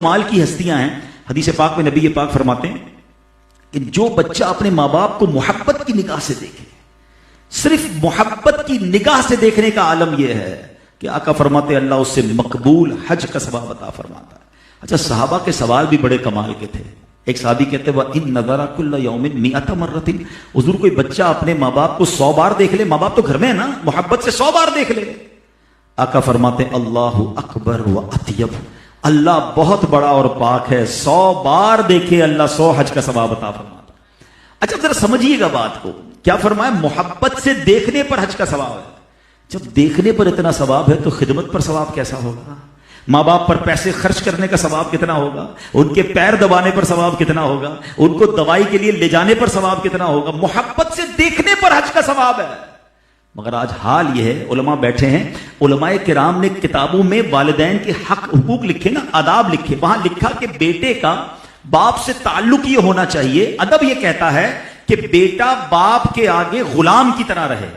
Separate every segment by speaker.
Speaker 1: माल की हस्तियां हैं। हदीस पाक में नबी पाक फरमाते हैं कि जो बच्चा अपने माँ बाप को मोहब्बत की निगाह से देखे, सिर्फ मोहब्बत की निगाह से देखने का आलम यह है कि आका फरमाते अल्लाह उससे मकबूल हज का सवाब अता फरमाता है। अच्छा, सहाबा के सवाल भी बड़े कमाल के थे। एक साहबी कहते वह इन नज़रा कुल्ला यौमिन मिअता मर्रतिन, हुजूर कोई बच्चा अपने माँ बाप को 100 बार देख ले, माँ बाप तो घर में है ना, मोहब्बत से 100 बार देख ले। आका फरमाते अल्लाहु अकबर व अत्यब, अल्लाह बहुत बड़ा और पाक है, 100 बार देखे अल्लाह 100 हज का सवाब अता फरमाता। अच्छा जरा समझिएगा बात को, क्या फरमाया? मोहब्बत से देखने पर हज का सवाब है। जब देखने पर इतना सवाब है तो खिदमत पर सवाब कैसा होगा? माँ बाप पर पैसे खर्च करने का सवाब कितना होगा? उनके पैर दबाने पर सवाब कितना होगा? उनको दवाई के लिए ले जाने पर सवाब कितना होगा? मोहब्बत से देखने पर हज का सवाब है। मगर आज हाल यह है, उलमा बैठे हैं, उलमाए किराम ने किताबों में वालिदैन के हक हुकूक लिखे ना, आदाब लिखे, वहां लिखा कि बेटे का बाप से ताल्लुक ये होना चाहिए। अदब ये कहता है कि बेटा बाप के आगे गुलाम की तरह रहे,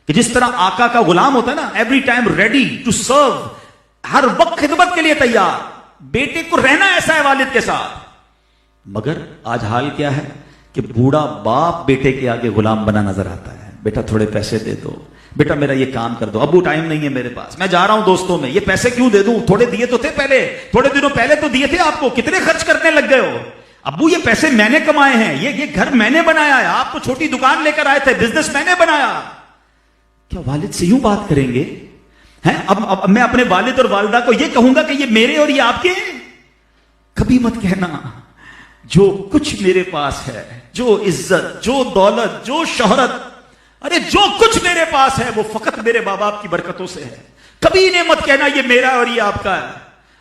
Speaker 1: कि जिस तरह आका का गुलाम होता है ना, every time ready to serve, हर वक्त खिदमत के लिए तैयार, बेटे को रहना ऐसा है वालिद के साथ। मगर आज हाल क्या है कि बूढ़ा बाप बेटे के आगे गुलाम बना नजर आता है। बेटा थोड़े पैसे दे दो, बेटा मेरा ये काम कर दो, अबू टाइम नहीं है मेरे पास, मैं जा रहा हूं दोस्तों में, ये पैसे क्यों दे दूं, थोड़े दिए तो थे पहले, थोड़े दिनों पहले तो दिए थे आपको, कितने खर्च करने लग गए हो? अबू ये पैसे मैंने कमाए हैं, ये घर मैंने बनाया है, आप तो छोटी दुकान लेकर आए थे, बिजनेस मैंने बनाया। क्या वालिद से यूं बात करेंगे हैं? अब मैं अपने वालिद और वालिदा को ये कहूंगा कि ये मेरे और ये आपके हैं? कभी मत कहना। जो कुछ मेरे पास है, जो इज्जत, जो दौलत, जो शोहरत, अरे जो कुछ मेरे पास है वो फकत मेरे माँ बाप की बरकतों से है। कभी इन्हें मत कहना ये मेरा और ये आपका है।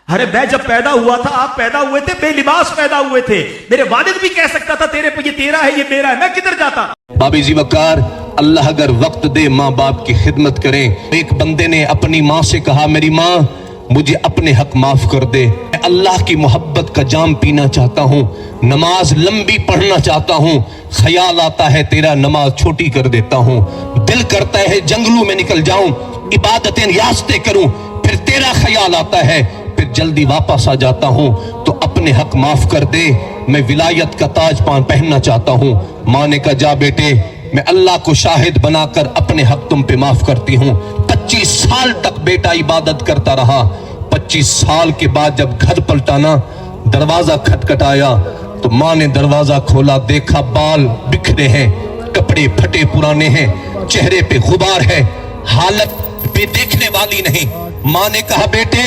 Speaker 1: अरे मैं जब पैदा हुआ था, आप पैदा हुए थे, बेलिबास पैदा हुए थे, मेरे वालिद भी कह सकता था तेरे पे ये तेरा है, ये मेरा है, मैं किधर जाता?
Speaker 2: बाबी जी वकार, अल्लाह अगर वक्त दे माँ बाप की खिदमत करें। एक बंदे ने अपनी माँ से कहा मेरी माँ मुझे अपने हक माफ कर दे, मैं अल्लाह की मोहब्बत का जाम पीना चाहता हूँ, नमाज लंबी पढ़ना चाहता हूँ, ख्याल आता है तेरा नमाज छोटी कर देता हूँ, दिल करता है जंगलों में निकल जाऊं, इबादतें रियासतें करूं, फिर तेरा ख्याल आता है, फिर जल्दी वापस आ जाता हूँ, तो अपने हक माफ कर दे, मैं विलायत का ताज पहनना चाहता हूँ। माँ ने कहा जा बेटे, मैं अल्लाह को शाहिद बनाकर अपने हक तुम पे माफ करती हूँ। 25 साल तक बेटा इबादत करता रहा। 25 साल के बाद जब घर पलटाना, दरवाजा खटखटाया तो माँ ने दरवाजा खोला, देखा बाल बिखरे हैं, कपड़े फटे पुराने हैं, चेहरे पे गुबार है, हालत भी देखने वाली नहीं। माँ ने कहा बेटे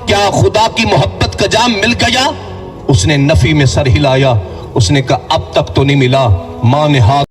Speaker 2: क्या खुदा की मोहब्बत का जाम मिल गया? उसने नफी में सर हिलाया, उसने कहा अब तक तो नहीं मिला। माँ ने हाथ